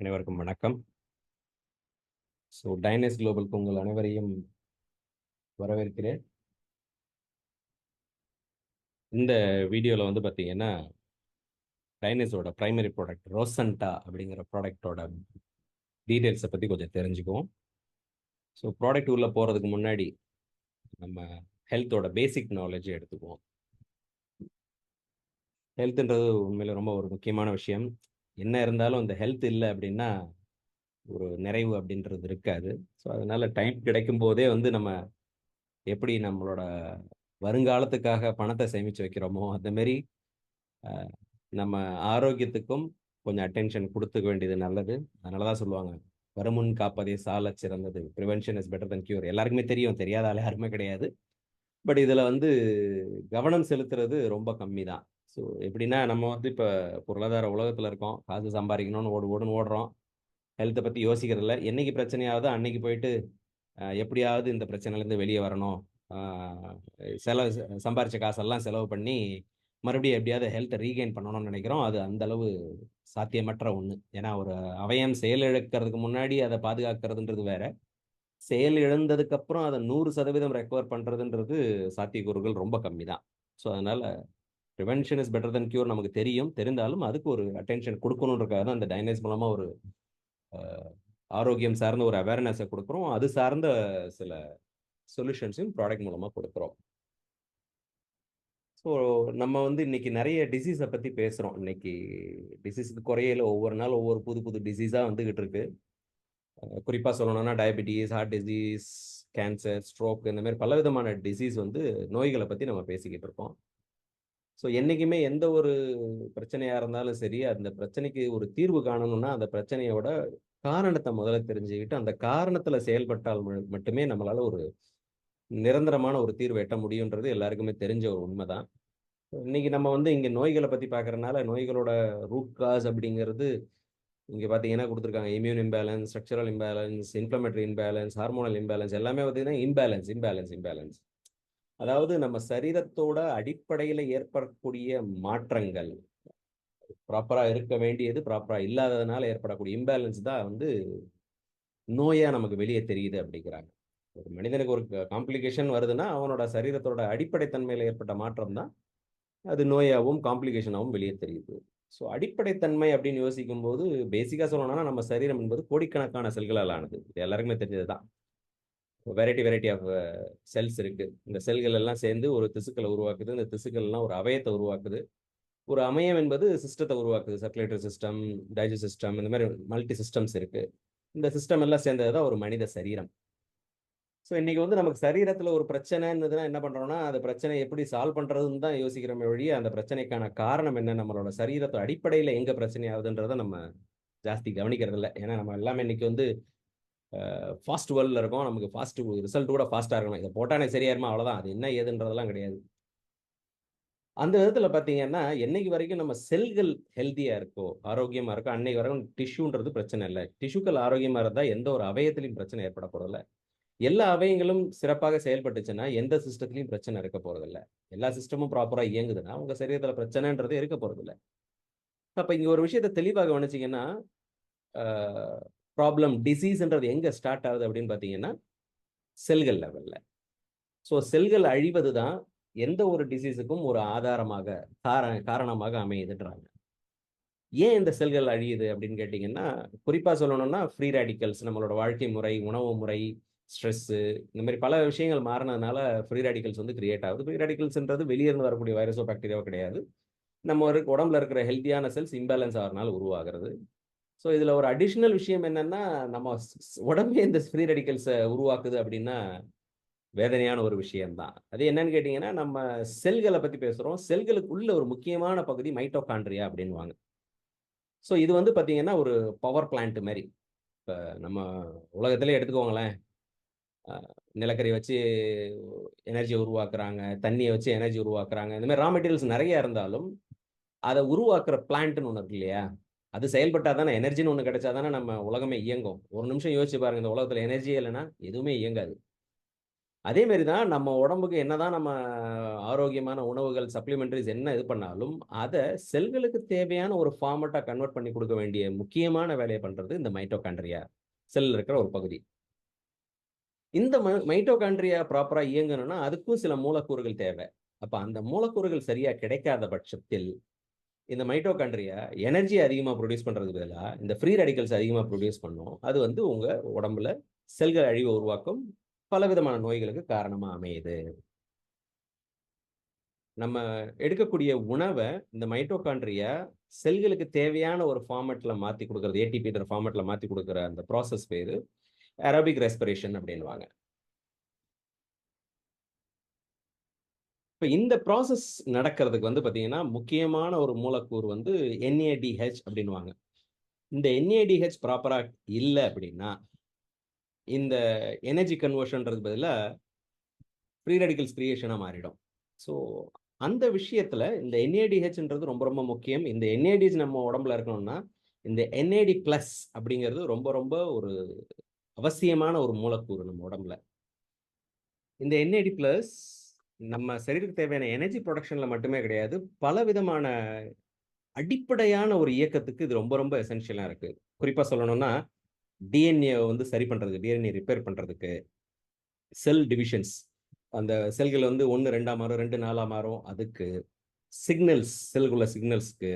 அனைவருக்கும் வணக்கம். டைனஸ் குளோபலுக்கு உங்கள் அனைவரையும் வரவேற்கிறேன். இந்த வீடியோவில் வந்து பார்த்தீங்கன்னா டைனஸோட ப்ரைமரி ப்ராடக்ட் ரோசன்டா அப்படிங்கிற ப்ராடக்டோட டீட்டெயில்ஸை பற்றி கொஞ்சம் தெரிஞ்சுக்குவோம். ப்ராடக்ட் உள்ளே போகிறதுக்கு முன்னாடி நம்ம ஹெல்த்தோட பேசிக் நாலேஜ் எடுத்துக்குவோம். ஹெல்த்ன்றது உண்மையில் ரொம்ப ஒரு முக்கியமான விஷயம். என்ன இருந்தாலும் இந்த ஹெல்த் இல்லை அப்படின்னா ஒரு நிறைவு அப்படின்றது இருக்காது. அதனால டைம் கிடைக்கும் போதே வந்து நம்ம எப்படி நம்மளோட வருங்காலத்துக்காக பணத்தை சேமித்து வைக்கிறோமோ அந்த மாரி நம்ம ஆரோக்கியத்துக்கும் கொஞ்சம் அட்டென்ஷன் கொடுத்துக்க வேண்டியது நல்லது. அதனால தான் சொல்லுவாங்க, வருமுன் காப்பதே சாலச் சிறந்தது, prevention is better than cure. எல்லாருக்குமே தெரியும், தெரியாத ஆள் யாருமே கிடையாது. பட் இதில் வந்து கவனம் செலுத்துறது ரொம்ப கம்மி தான். எப்படின்னா நம்ம வந்து இப்போ பொருளாதார உலகத்தில் இருக்கோம், காசு சம்பாதிக்கணும்னு ஓடுன்னு ஓடுறோம். ஹெல்த்தை பற்றி யோசிக்கிறதில்ல. என்னைக்கு பிரச்சனையாவது அன்னைக்கு போயிட்டு எப்படியாவது இந்த பிரச்சனையிலேருந்து வெளியே வரணும், செலவு சம்பாரித்த காசெல்லாம் செலவு பண்ணி மறுபடியும் எப்படியாவது ஹெல்த்தை ரீகெயின் பண்ணணும்னு நினைக்கிறோம். அது அந்த அளவு சாத்தியமற்ற ஒன்று. ஏன்னா ஒரு அவயம் செயல் இழக்கிறதுக்கு முன்னாடி அதை பாதுகாக்கிறதுன்றது வேற, செயல் இழந்ததுக்கு அப்புறம் அதை 100% ரெக்கவர் பண்ணுறதுன்றது சாத்தியக்கூறுகள் ரொம்ப கம்மி தான். அதனால prevention is better then cure நமக்கு தெரியும். தெரிந்தாலும் அதுக்கு ஒரு அட்டென்ஷன் கொடுக்கணுன்றக்காக தான் அந்த டைனஸ் மூலமா ஒரு ஆரோக்கியம் சார்ந்த ஒரு அவேர்னஸை கொடுக்குறோம். அது சார்ந்த சில சொல்யூஷன்ஸையும் ப்ராடக்ட் மூலமா கொடுக்குறோம். நம்ம வந்து இன்னைக்கு நிறைய டிசீஸை பத்தி பேசுறோம். இன்னைக்கு டிசீஸ் குறையல, ஒவ்வொரு நாள் ஒவ்வொரு புது புது டிசீஸா வந்துகிட்டு இருக்கு. குறிப்பா சொல்லணும்னா diabetes, heart disease, cancer, stroke, இந்த மாதிரி பலவிதமான டிசீஸ் வந்து நோய்களை பத்தி நம்ம பேசிக்கிட்டு இருக்கோம். என்னைக்குமே எந்த ஒரு பிரச்சனையா இருந்தாலும் சரி, அந்த பிரச்சனைக்கு ஒரு தீர்வு காணணும்னா அந்த பிரச்சனையோட காரணத்தை முதல்ல தெரிஞ்சுக்கிட்டு அந்த காரணத்துல செயல்பட்டால் மட்டுமே நம்மளால ஒரு நிரந்தரமான ஒரு தீர்வு எட்ட முடியுன்றது எல்லாருக்குமே தெரிஞ்ச ஒரு உண்மைதான். இன்னைக்கு நம்ம வந்து இங்க நோய்களை பத்தி பார்க்கறதுனால நோய்களோட ரூட் காஸ் அப்படிங்கிறது இங்க பாத்தீங்கன்னா கொடுத்துருக்காங்க. Immune imbalance, structural imbalance, inflammatory imbalance, hormonal imbalance, எல்லாமே பார்த்தீங்கன்னா இம்பேலன்ஸ் இம்பேலன்ஸ் இம்பேலன்ஸ். அதாவது நம்ம சரீரத்தோட அடிப்படையில ஏற்படக்கூடிய மாற்றங்கள் ப்ராப்பரா இருக்க வேண்டியது ப்ராப்பரா இல்லாததுனால ஏற்படக்கூடிய இம்பேலன்ஸ் தான் வந்து நோயா நமக்கு வெளியே தெரியுது அப்படிங்கிறாங்க. ஒரு மனிதனுக்கு ஒரு காம்ப்ளிகேஷன் வருதுன்னா அவனோட சரீரத்தோட அடிப்படை தன்மையில ஏற்பட்ட மாற்றம் தான் அது நோயாகவும் காம்ப்ளிகேஷனாகவும் வெளியே தெரியுது. அடிப்படைத்தன்மை அப்படின்னு யோசிக்கும் போது பேசிக்கா சொல்லணும்னா நம்ம சரீரம் என்பது கோடிக்கணக்கான செல்களால் ஆனது. இது எல்லாருக்குமே தெரிஞ்சதுதான். வெரைட்டி ஆஃப் செல்ஸ் இருக்கு. இந்த செல்கள் எல்லாம் சேர்ந்து ஒரு திசுக்களை உருவாக்குது. இந்த திசுக்கள் எல்லாம் ஒரு அவயத்தை உருவாக்குது. ஒரு அமையம் என்பது சிஸ்டத்தை உருவாக்குது. சர்க்குலேட்டரி சிஸ்டம், டைஜஸ்ட் சிஸ்டம், இந்த மாதிரி மல்டி சிஸ்டம்ஸ் இருக்கு. இந்த சிஸ்டம் எல்லாம் சேர்ந்ததுதான் ஒரு மனித சரீரம். இன்னைக்கு வந்து நமக்கு சரீரத்துல ஒரு பிரச்சனைன்னு என்ன பண்றோம்னா, அந்த பிரச்சனை எப்படி சால்வ் பண்றதுன்னு தான் யோசிக்கிறோமே ஒழிய, அந்த பிரச்சனைக்கான காரணம் என்ன, நம்மளோட சரீரத்தோட அடிப்படையில எங்க பிரச்சனை ஆகுதுன்றதை நம்ம ஜாஸ்தி கவனிக்கிறது இல்லை. ஏன்னா நம்ம எல்லாமே இன்னைக்கு வந்து ஃபாஸ்ட் வேர்ல்ட்ல இருக்கோம். நமக்கு ஃபாஸ்ட் ரிசல்ட் கூட ஃபாஸ்டா இருக்கணும். இதை போட்டா எனக்கு சரியாயிருமா, அவ்வளவுதான். அது என்ன ஏதுன்றதெல்லாம் கிடையாது. அந்த விதத்துல பாத்தீங்கன்னா, என்னைக்கு வரைக்கும் நம்ம செல்கள் ஹெல்த்தியா இருக்கோ, ஆரோக்கியமா இருக்கோ, அன்னைக்கு வரைக்கும் டிஷ்யூன்றது பிரச்சனை இல்லை. டிஷ்யூக்கள் ஆரோக்கியமா இருந்தா எந்த ஒரு அவயத்திலையும் பிரச்சனை ஏற்பட போறதில்ல. எல்லா அவயங்களும் சிறப்பாக செயல்பட்டுச்சுன்னா எந்த சிஸ்டத்திலையும் பிரச்சனை இருக்க போறதில்ல. எல்லா சிஸ்டமும் ப்ராப்பரா இயங்குதுன்னா உங்க சரீரத்துல பிரச்சனைன்றது இருக்க போறதில்ல. அப்ப இங்க ஒரு விஷயத்த தெளிவா கவனிச்சீங்கன்னா, ப்ராப்ளம் டிசீஸ்ன்றது எங்க ஸ்டார்ட் ஆகுது அப்படின்னு பாத்தீங்கன்னா, செல்கள் லெவல்ல. செல்கள் அழிவதுதான் எந்த ஒரு டிசீஸுக்கும் ஒரு ஆதாரமாக காரணமாக அமையுதுன்றாங்க. ஏன் இந்த செல்கள் அழியுது அப்படின்னு கேட்டீங்கன்னா, குறிப்பா சொல்லணும்னா ஃப்ரீ ரேடிக்கல்ஸ், நம்மளோட வாழ்க்கை முறை, உணவு முறை, ஸ்ட்ரெஸ், இந்த மாதிரி பல விஷயங்கள் மாறினதுனால ஃப்ரீ ரேடிக்கல்ஸ் வந்து கிரியேட் ஆகுது. ஃப்ரீ ரேடிக்கல்ஸ்ன்றது வெளியிருந்து வரக்கூடிய வைரஸோ பாக்டீரியாவோ கிடையாது. நம்ம உடம்புல இருக்கிற ஹெல்த்தியான செல்ஸ் இம்பேலன்ஸ் ஆகிறனால உருவாகிறது. இதுல ஒரு அடிஷனல் விஷயம் என்னன்னா, நம்ம உடம்பே இந்த ஃப்ரீ ரேடிக்கல்ஸை உருவாக்குது அப்படின்னா வேதனையான ஒரு விஷயம் தான். அது என்னன்னு கேட்டீங்கன்னா, நம்ம செல்களை பத்தி பேசுறோம். செல்களுக்கு உள்ள ஒரு முக்கியமான பகுதி மைட்டோகாண்ட்ரியா அப்படின்வாங்க. இது வந்து பாத்தீங்கன்னா ஒரு பவர் பிளான்ட் மாதிரி. இப்ப நம்ம உலகத்திலே எடுத்துக்கோங்களேன். நிலக்கரி வச்சு எனர்ஜி உருவாக்குறாங்க, தண்ணியை வச்சு எனர்ஜி உருவாக்குறாங்க. இந்த மாதிரி ரா மெட்டீரியல்ஸ் நிறைய இருந்தாலும் அதை உருவாக்குற பிளான்ட்னு ஒன்று இருக்கு இல்லையா? அது செயல்பட்டா தானே, எனர்ஜின்னு ஒன்று கிடைச்சா தானே நம்ம உலகமே இயங்கும். ஒரு நிமிஷம் யோசிச்சு பாருங்க, இந்த உலகத்துல எனர்ஜியே இல்லைன்னா எதுவுமே இயங்காது. அதே மாரி தான் நம்ம உடம்புக்கு என்னதான் நம்ம ஆரோக்கியமான உணவுகள், சப்ளிமெண்டரிஸ் என்ன இது பண்ணாலும், அத செல்களுக்கு தேவையான ஒரு ஃபார்மட்டா கன்வெர்ட் பண்ணி குடுக்க வேண்டிய முக்கியமான வேலைய பண்றது இந்த மைட்டோகாண்ட்ரியா. செல்ல இருக்கிற ஒரு பகுதி. இந்த மைட்டோகாண்ட்ரியா ப்ராப்பரா இயங்கணும்னா, அதுக்கும் சில மூலக்கூறுகள் தேவ. அப்ப அந்த மூலக்கூறுகள் சரியா கிடைக்காத பட்சத்தில், இந்த மைட்டோகாண்ட்ரியா எனர்ஜி அதிகமா புரொடியூஸ் பண்றதுக்கு பதிலா, இந்த ஃப்ரீ ரேடிக்கல்ஸ் அதிகமா புரொடியூஸ் பண்ணும். அது வந்து உங்க உடம்புல செல்கள் அழிவ உருவாக்கும். பலவிதமான நோய்களுக்கு காரணமா அமையுது. நம்ம எடுக்கக்கூடிய உணவ இந்த மைட்டோகாண்ட்ரியா செல்களுக்கு தேவையான ஒரு ஃபார்மட்ல மாத்தி குடுக்குறது, ஏடிபின்ற ஃபார்மட்ல மாத்தி குடுக்குற அந்த ப்ராசஸ் பேரு ஏரோபிக் ரெஸ்பிரேஷன் அப்படின்னுவாங்க. இப்ப இந்த ப்ராசஸ் நடக்கிறதுக்கு வந்து பார்த்தீங்கன்னா, முக்கியமான ஒரு மூலக்கூறு வந்து NADH அப்படின்னுவாங்க. இந்த NADH ப்ராப்பரா இல்ல அப்படின்னா, இந்த எனர்ஜி கன்வர்ஷன்றது பதிலா ஃப்ரீ ரேடிக்கல்ஸ் கிரியேஷனா மாறிடும். ஸோ அந்த விஷயத்துல இந்த NADHன்றது ரொம்ப ரொம்ப முக்கியம். இந்த NADH நம்ம உடம்புல இருக்கணும்னா, இந்த NAD+ அப்படிங்கிறது ரொம்ப ரொம்ப ஒரு அவசியமான ஒரு மூலக்கூறு நம்ம உடம்புல. இந்த NAD+ நம்ம சரீரத்துக்கு தேவையான எனர்ஜி புரொடக்ஷன்ல மட்டுமே கிடையாது. பலவிதமான அடிப்படையான ஒரு இயக்கத்துக்கு இது ரொம்ப ரொம்ப எசென்ஷியலா இருக்கு. குறிப்பா சொல்லணும்னா, DNA வந்து சரி பண்றதுக்கு, DNA ரிப்பேர் பண்றதுக்கு, செல் டிவிஷன்ஸ் அந்த செல்கள் வந்து 1 2ஆ மாறும், 2 4ஆ மாறும். அதுக்கு சிக்னல்ஸ் செல்லுக்குள்ள சிக்னல்ஸ்க்கு,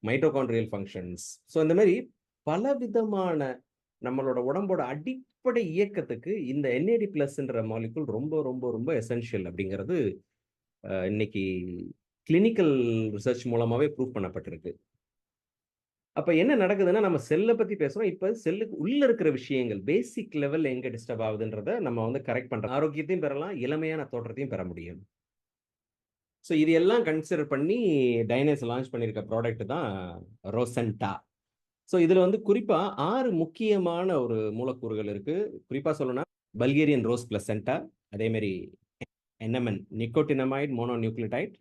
மைட்டோகாண்ட்ரியல் ஃபங்ஷன்ஸ். ஸோ இந்த மாரி பலவிதமான நம்மளோட உடம்போட அடிப்படை இயக்கத்துக்கு இந்த NAD+ன்ற மாலிக்யூல் ரொம்ப ரொம்ப ரொம்ப எசென்ஷியல் அப்படிங்கிறது இன்னைக்கு கிளினிக்கல் ரிசர்ச் மூலமாவே ப்ரூவ் பண்ணப்பட்டிருக்கு. அப்ப என்ன நடக்குதுன்னா, நம்ம செல்ல பத்தி பேசுறோம். இப்ப செல்லுக்கு உள்ள இருக்கிற விஷயங்கள், பேசிக் லெவல்ல எங்க டிஸ்டர்ப் ஆகுதுன்றத நம்ம வந்து கரெக்ட் பண்றோம். ஆரோக்கியத்தையும் பெறலாம், இளமையான தோற்றத்தையும் பெற முடியும். ஸோ இது எல்லாம் கன்சிடர் பண்ணி டைனஸ் லான்ச் பண்ணியிருக்க ப்ராடக்ட் தான் ரோசன்டா. ஸோ இதுல வந்து குறிப்பா 6 முக்கியமான ஒரு மூலக்கூறுகள் இருக்கு. குறிப்பா சொல்லணும்னா, பல்கேரியன் ரோஸ் பிளசன்டா, அதே மாரி NMN nicotinamide mononucleotide,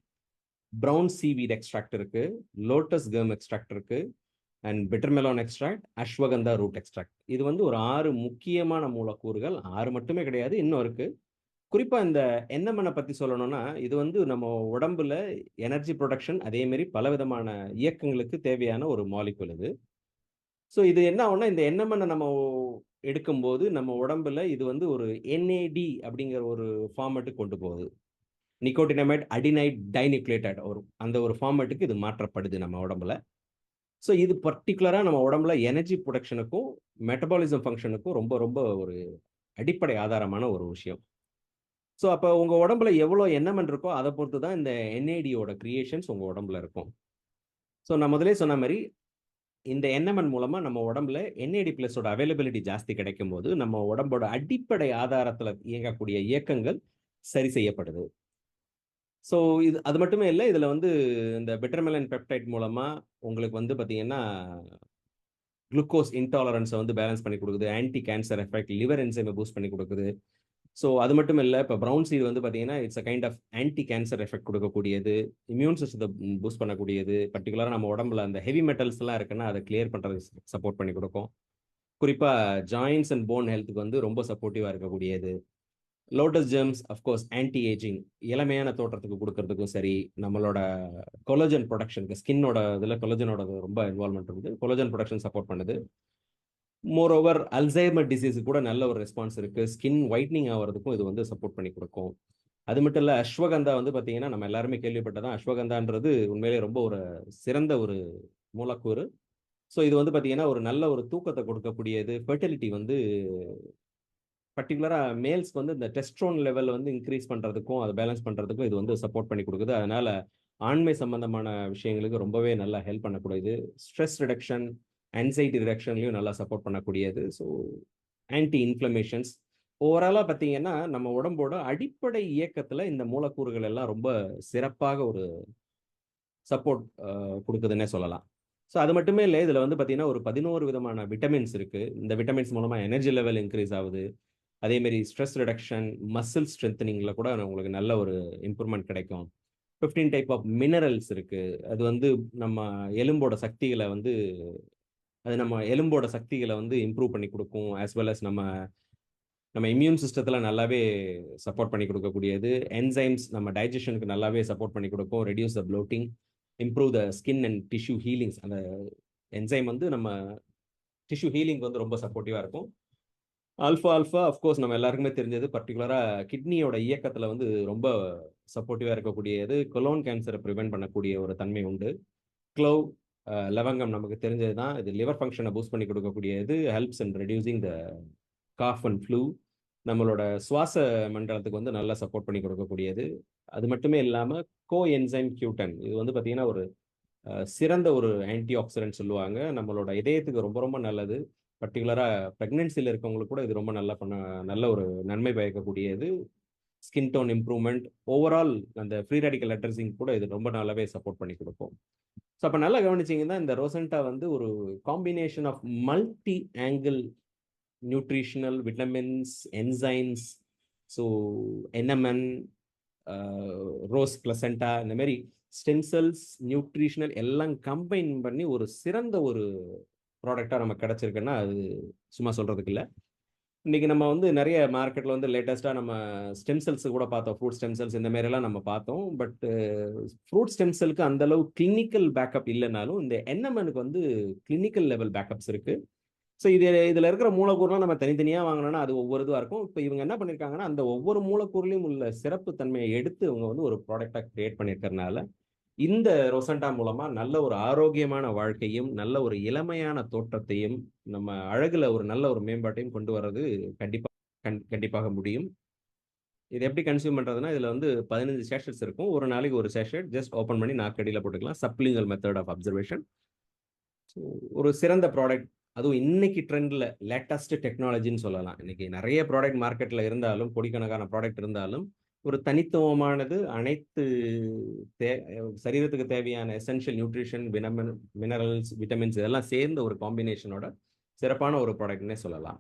brown seaweed extract இருக்கு, லோட்டஸ் கெர்ம் எக்ஸ்ட்ராக்ட் இருக்கு. And bitter melon extract, ashwagandha root extract. இது வந்து ஒரு 6 முக்கியமான மூலக்கூறுகள். 6 மட்டுமே கிடையாது, இன்னும் இருக்கு. குறிப்பா இந்த என்எம்என பத்தி சொல்லணும்னா, இது வந்து நம்ம உடம்புல எனர்ஜி புரொடக்ஷன் அதே மாரி பலவிதமான இயக்கங்களுக்கு தேவையான ஒரு மாலிக்யூல் இது. ஸோ இது என்ன ஆகும்னா, இந்த என்எம்என நம்ம எடுக்கும்போது, நம்ம உடம்புல இது வந்து ஒரு NAD அப்படிங்கிற ஒரு ஃபார்மட்டுக்கு கொண்டு போகுது. நிக்கோட்டினமைட் அடினைட் டைநியூக்ளியோடைட் அந்த ஒரு ஃபார்மட்டுக்கு இது மாற்றப்படுது நம்ம உடம்புல. ஸோ இது பர்ட்டிகுலரா நம்ம உடம்புல எனர்ஜி புரொடக்ஷனுக்கும், மெட்டபாலிசம் ஃபங்ஷனுக்கும் ரொம்ப ரொம்ப ஒரு அடிப்படை ஆதாரமான ஒரு விஷயம். ஸோ அப்ப உங்க உடம்புல எவ்வளோ என்எம்என் இருக்கோ, அத பொறுத்து தான் இந்த NADயோட கிரியேஷன்ஸ் உங்க உடம்புல இருக்கும். ஸோ நான் முதல்லயே சொன்ன மாரி, இந்த என்எம்என் மூலமா நம்ம உடம்புல NAD+ஓட அவைலபிலிட்டி ஜாஸ்தி கிடைக்கும்போது, நம்ம உடம்போட அடிப்படை ஆதாரத்துல இயங்கக்கூடிய இயக்கங்கள் சரி செய்யப்படுது. ஸோ இது அது மட்டுமே இல்ல. இதுல வந்து இந்த பிட்டர்மெலன் பெப்டைட் மூலமா உங்களுக்கு வந்து பார்த்தீங்கன்னா குளுக்கோஸ் இன்டாலரன்ஸ வந்து பேலன்ஸ் பண்ணி குடுக்குது. ஆன்டி கேன்சர் எஃபெக்ட், லிவர் என்சைம பூஸ்ட் பண்ணி குடுக்குது. ஸோ அது மட்டும் இல்ல, இப்ப ப்ரவுன் சீட் வந்து பார்த்தீங்கன்னா, it's a kind of anti cancer effect குடுக்கக்கூடியது. இம்யூன் சிஸ்டத்த பூஸ்ட் பண்ணக்கூடியது. பர்ட்டிகுலரா நம்ம உடம்புல அந்த ஹெவி மெட்டல்ஸ்லாம் இருக்குன்னா, அத கிளியர் பண்றதுக்கு சப்போர்ட் பண்ணி குடுக்கும். குறிப்பா ஜாயிண்ட்ஸ் அண்ட் போன் ஹெல்த்துக்கு வந்து ரொம்ப சப்போர்ட்டிவா இருக்கக்கூடியது. Lotus germs of course anti ageing இளமையான தோற்றத்துக்கு குடுக்கறதுக்கும் சரி, நம்மளோட கொலாஜன் புரொடக்ஷனுக்கு ஸ்கின்னோட இதுல கொலாஜனோட ரொம்ப இன்வால்வ்மென்ட் இருக்குது. கொலாஜன் புரொடக்ஷன் சப்போர்ட் பண்ணுது. மோரோவர் அல்சைமர் டிசீஸ் கூட நல்ல ஒரு ரெஸ்பான்ஸ் இருக்கு. ஸ்கின் ஒயிட்னிங் ஆவறதுக்கும் இது வந்து சப்போர்ட் பண்ணி குடுக்கும். அது மட்டும் இல்ல, அஸ்வகந்தா வந்து பார்த்தீங்கன்னா, நம்ம எல்லாருமே கேள்விப்பட்டது தான். அஸ்வகந்தான்றது உண்மையிலேயே ரொம்ப ஒரு சிறந்த ஒரு மூலக்கூறு. ஸோ இது வந்து பார்த்தீங்கன்னா, ஒரு நல்ல ஒரு தூக்கத்த கொடுக்கக்கூடியது. ஃபெர்டிலிட்டி வந்து பர்ட்டிகுலரா மேல்ஸ்க்கு வந்து இந்த டெஸ்டோஸ்டெரோன் லெவல் வந்து இன்கிரீஸ் பண்றதுக்கும், அத பேலன்ஸ் பண்றதுக்கும் இது வந்து சப்போர்ட் பண்ணி குடுக்குது. அதனால ஆண்மை சம்பந்தமான விஷயங்களுக்கு ரொம்பவே நல்லா ஹெல்ப் பண்ணக்கூடியது. ஸ்ட்ரெஸ் ரிடக்ஷன், ஆங்சைட்டி ரிடக்ஷன்லயும் நல்லா சப்போர்ட் பண்ணக்கூடியது. ஸோ ஆன்டி இன்ஃப்ளமேஷன்ஸ் ஓவராலா பார்த்தீங்கன்னா, நம்ம உடம்போட அடிப்படை இயக்கத்துல இந்த மூலக்கூறுகள் எல்லாம் ரொம்ப சிறப்பாக ஒரு சப்போர்ட் குடுக்குதுன்னே சொல்லலாம். ஸோ அது மட்டுமே இல்ல. இதுல வந்து பார்த்தீங்கன்னா, ஒரு 11 விதமான விட்டமின்ஸ் இருக்கு. இந்த விட்டமின்ஸ் மூலமா எனர்ஜி லெவல் இன்கிரீஸ் ஆகுது. அதே மாரி ஸ்ட்ரெஸ் ரிடக்ஷன், மசில் ஸ்ட்ரெங்தனிங்ல கூட உங்களுக்கு நல்ல ஒரு இம்ப்ரூவ்மென்ட் கிடைக்கும். 15 டைப் ஆஃப் மினரல்ஸ் இருக்கு. அது வந்து நம்ம எலும்போட சக்திகள வந்து அது நம்ம எலும்போட சக்திகள வந்து இம்ப்ரூவ் பண்ணி குடுக்கும். அஸ் வெல் அஸ் நம்ம நம்ம இம்யூன் சிஸ்டத்தில் நல்லாவே சப்போர்ட் பண்ணி கொடுக்கக்கூடியது. என்சைம்ஸ் நம்ம டைஜஷனுக்கு நல்லாவே சப்போர்ட் பண்ணி கொடுக்கும். Reduce the bloating, improve the skin and tissue healings. அந்த என்சைம் வந்து நம்ம டிஷ்யூ ஹீலிங் வந்து ரொம்ப சப்போர்ட்டிவாக இருக்கும். ஆல்ஃபா ஆல்ஃபா அஃப்கோர்ஸ் நம்ம எல்லாருக்குமே தெரிஞ்சது. பர்டிகுலராக கிட்னியோட இயக்கத்தில் வந்து ரொம்ப சப்போர்ட்டிவாக இருக்கக்கூடியது. கொலோன் கேன்சரை ப்ரிவென்ட் பண்ணக்கூடிய ஒரு தன்மை உண்டு. க்ளோவ், லவங்கம் நமக்கு தெரிஞ்சது தான். இது லிவர் ஃபங்க்ஷனை பூஸ்ட் பண்ணி கொடுக்கக்கூடியது. Helps in reducing the cough and flu. நம்மளோட சுவாச மண்டலத்துக்கு வந்து நல்லா சப்போர்ட் பண்ணி கொடுக்கக்கூடியது. அது மட்டுமே இல்லாமல் கோ என்சைம் Q10 இது வந்து பார்த்தீங்கன்னா ஒரு சிறந்த ஒரு ஆன்டி ஆக்சிடென்ட் சொல்லுவாங்க. நம்மளோட இதயத்துக்கு ரொம்ப ரொம்ப நல்லது. பர்டிகுலராக ப்ரெக்னென்சியில் இருக்கவங்களுக்கு கூட இது ரொம்ப நல்ல ஒரு நன்மை பயக்கக்கூடியது. ஸ்கின் டோன் இம்ப்ரூவ்மெண்ட், ஓவரால் அந்த ஃப்ரீ ரேடிக்கல் அட்ரஸிங் கூட இது ரொம்ப நல்லாவே சப்போர்ட் பண்ணி கொடுக்கும். ஸோ அப்போ நல்லா கவனிச்சிங்கன்னா இந்த ரோசன்டா வந்து ஒரு combination of multi angle nutritional vitamins, enzymes, so NMN, rose placenta, இந்த மாதிரி ஸ்டெம் செல்ஸ், நியூட்ரிஷனல் எல்லாம் கம்பைன் பண்ணி ஒரு சிறந்த ஒரு ப்ராடக்டாக நமக்கு கிடச்சிருக்குன்னா அது சும்மா சொல்கிறதுக்கு இல்லை. இன்றைக்கி நம்ம வந்து நிறைய மார்க்கெட்டில் வந்து லேட்டஸ்ட்டாக நம்ம ஸ்டெம் செல்ஸ் கூட பார்த்தோம். ஃப்ரூட் ஸ்டெம் செல்ஸ் இந்த மாதிரிலாம் நம்ம பார்த்தோம். பட் ஃப்ரூட் ஸ்டெம் செல்க்கு அந்தளவு கிளினிக்கல் பேக்கப் இல்லைனாலும் இந்த NMNக்கு வந்து கிளினிக்கல் லெவல் பேக்கப்ஸ் இருக்குது. ஸோ இதில் இருக்கிற மூலக்கூறுலாம் நம்ம தனித்தனியாக வாங்கினோன்னா அது ஒவ்வொரு இதுவாக இருக்கும். இப்போ இவங்க என்ன பண்ணியிருக்காங்கன்னா அந்த ஒவ்வொரு மூலக்கூறுலையும் உள்ள சிறப்பு தன்மையை எடுத்து இவங்க வந்து ஒரு ப்ராடக்டாக கிரியேட் பண்ணியிருக்கிறதுனால இந்த ரொசண்டா மூலமாக நல்ல ஒரு ஆரோக்கியமான வாழ்க்கையும் நல்ல ஒரு இளமையான தோற்றத்தையும் நம்ம அழகில் ஒரு நல்ல ஒரு மேம்பாட்டையும் கொண்டு வர்றது கண்டிப்பாக முடியும். இது எப்படி கன்சியூம் பண்ணுறதுன்னா இதில் வந்து 15 சேஷட்ஸ் இருக்கும். ஒரு நாளைக்கு ஒரு சேஷட் ஜஸ்ட் ஓப்பன் பண்ணி நாக்கடியில் போட்டுக்கலாம். சப்ளிங்கல் மெத்தட் ஆஃப் அப்சர்வேஷன். ஸோ ஒரு சிறந்த ப்ராடக்ட், அதுவும் இன்னைக்கு ட்ரெண்டில் லேட்டஸ்ட் டெக்னாலஜின்னு சொல்லலாம். இன்னைக்கு நிறைய ப்ராடக்ட் மார்க்கெட்டில் இருந்தாலும், கோடிக்கணக்கான ப்ராடக்ட் இருந்தாலும், ஒரு தனித்துவமானது அனைத்து சரீரத்துக்கு தேவையான எசென்ஷியல் நியூட்ரிஷன், மினரல்ஸ், விட்டமின்ஸ் இதெல்லாம் சேர்ந்த ஒரு காம்பினேஷனோட சிறப்பான ஒரு ப்ராடக்ட்னே சொல்லலாம்.